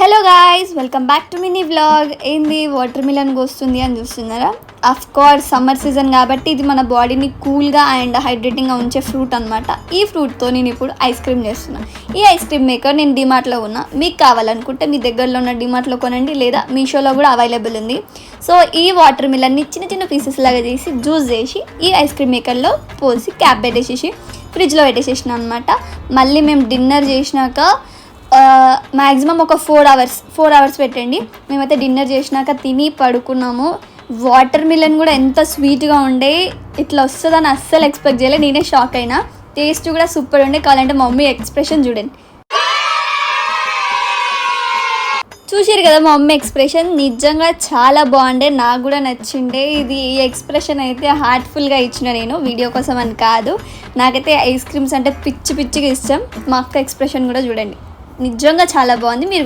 Hello guys, welcome back to mini vlog. ఏంది water melon వస్తుంది అని చూస్తున్నారా? అఫ్ కోర్స్ సమ్మర్ సీజన్ కాబట్టి ఇది మన బాడీని కూల్గా అండ్ హైడ్రేటింగ్గా ఉంచే ఫ్రూట్ అనమాట. ఈ ఫ్రూట్తో నేను ఇప్పుడు ఐస్ క్రీమ్ చేస్తున్నాను. ఈ ఐస్ క్రీమ్ మేకర్ నేను డిమార్ట్లో ఉన్నా. మీకు కావాలనుకుంటే మీ దగ్గరలో ఉన్న డిమార్ట్లో కొనండి, లేదా మీషోలో కూడా అవైలబుల్ ఉంది. సో ఈ వాటర్ మిలన్ని చిన్న చిన్న పీసెస్ లాగా చేసి జ్యూస్ చేసి ఈ ఐస్ క్రీమ్ మేకర్లో పోసి క్యాప్ పెట్టేసేసి ఫ్రిడ్జ్లో పెట్టేసేసిన అనమాట. మళ్ళీ మేము డిన్నర్ చేసినాక మ్యాక్సిమం ఒక 4 అవర్స్ పెట్టండి. మేమైతే డిన్నర్ చేసినాక తిని పడుకున్నాము. వాటర్ మిలన్ కూడా ఎంత స్వీట్గా ఉండే, ఇట్లా వస్తుందని అస్సలు ఎక్స్పెక్ట్ చేయలేదు. నేనే షాక్ అయినా. టేస్ట్ కూడా సూపర్ ఉండే. కావాలంటే మా మమ్మీ ఎక్స్ప్రెషన్ చూడండి. చూసారు కదా మా మమ్మీ ఎక్స్ప్రెషన్, నిజంగా చాలా బాగుండే, నాకు కూడా నచ్చిండే. ఇది ఈ ఎక్స్ప్రెషన్ అయితే హార్ట్ఫుల్గా ఇచ్చిన, నేను వీడియో కోసం అని కాదు. నాకైతే ఐస్ క్రీమ్స్ అంటే పిచ్చిగా ఇష్టం. మా అక్క ఎక్స్ప్రెషన్ కూడా చూడండి, నిజంగా చాలా బాగుంది. మీరు